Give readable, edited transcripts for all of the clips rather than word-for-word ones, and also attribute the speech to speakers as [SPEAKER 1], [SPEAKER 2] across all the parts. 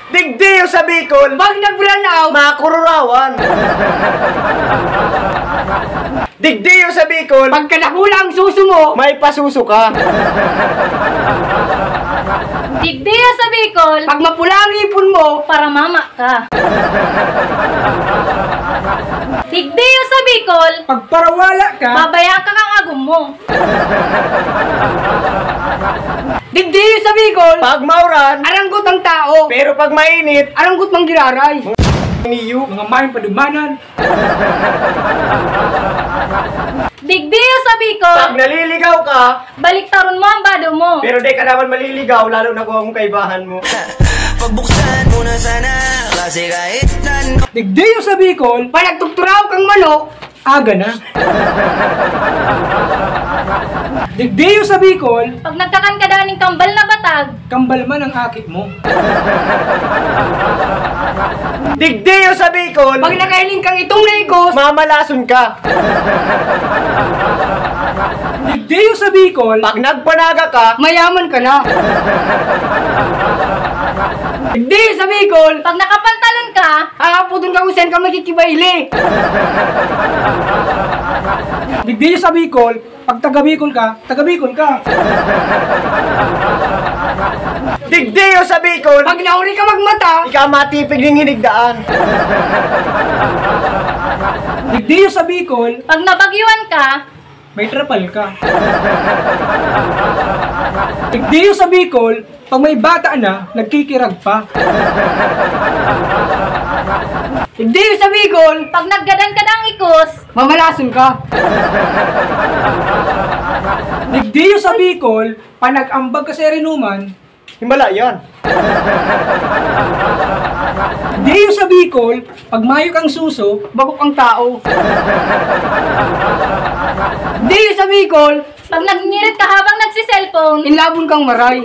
[SPEAKER 1] Digdiyo sa Bicol.
[SPEAKER 2] Pag nag-run out,
[SPEAKER 1] Makururawan. Digdiyo sa Bicol.
[SPEAKER 2] pagka nakula ang suso mo,
[SPEAKER 1] May pasuso ka.
[SPEAKER 3] Digdiyo sa Bicol,
[SPEAKER 2] pag mapula ang ipon mo,
[SPEAKER 3] para mama ka. Digdiyo sa Bicol,
[SPEAKER 2] pag parawala ka,
[SPEAKER 3] babaya ka kang agum mo.
[SPEAKER 2] digdiyo sa Bicol,
[SPEAKER 1] Pag mauran,
[SPEAKER 2] aranggot ang tao,
[SPEAKER 1] pero pag mainit,
[SPEAKER 2] aranggot mang giraray.
[SPEAKER 1] niyo.
[SPEAKER 2] Mga mayang padumanan.
[SPEAKER 3] Digdiyo sa Bicol,
[SPEAKER 1] Pag naliligaw ka,
[SPEAKER 3] baliktaron mo ang bado mo.
[SPEAKER 1] pero di ka naman maliligaw, lalo na kung ang kaibahan mo.
[SPEAKER 4] Pagbuksan mo na sana, kasi kahit nan
[SPEAKER 2] Digdiyo sa Bicol, pag nagtukturaw kang manok, aga na. Digdiyo sa Bicol,
[SPEAKER 3] Pag nagkakankadaning kambal na batag,
[SPEAKER 2] kambal man ang akit mo.
[SPEAKER 1] Digdiyo sa Bicol,
[SPEAKER 2] Pag nakahiling kang itong naigos,
[SPEAKER 1] mamalason ka.
[SPEAKER 2] digdiyo sa Bicol,
[SPEAKER 1] Pag nagpanaga ka,
[SPEAKER 2] mayaman ka na. Digdiyo sa Bicol,
[SPEAKER 3] pag nakapantalon ka,
[SPEAKER 2] hahaputun ka kung saan ka magkikibaili. Digdiyo sa Bicol, pag taga Bicol ka, taga Bicol ka.
[SPEAKER 1] digdiyo sa Bicol,
[SPEAKER 2] Pag nauri ka magmata,
[SPEAKER 1] ikaw matipig ng hinigdaan.
[SPEAKER 2] digdiyo sa Bicol,
[SPEAKER 3] pag nabagyuan ka,
[SPEAKER 2] may trapal ka. Digdiyo sa Bicol, pag may bata na, nagkikirag pa. Digdiyo sa Bicol,
[SPEAKER 3] pag naggadan-kadang ikos,
[SPEAKER 2] mamalason ka. Digdiyo sa Bicol, panag-ambag ka sa rinuman,
[SPEAKER 1] Himala yan.
[SPEAKER 2] digdiyo sa Bicol, pag mayo kang suso, bagok ang tao. Digdiyo sa Bicol,
[SPEAKER 3] pag nagngirit ka habang nagsiselfone,
[SPEAKER 2] inlabon kang maray.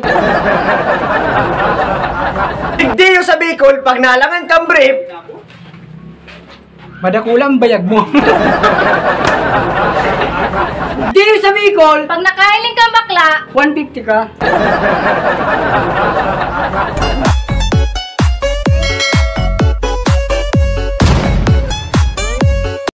[SPEAKER 1] Digdiyo sa Bicol, pag nalangan kang brief,
[SPEAKER 2] Madakulang bayag mo. Digdiyo sa Bicol,
[SPEAKER 3] pag nakahiling kang bakla,
[SPEAKER 2] 150 ka.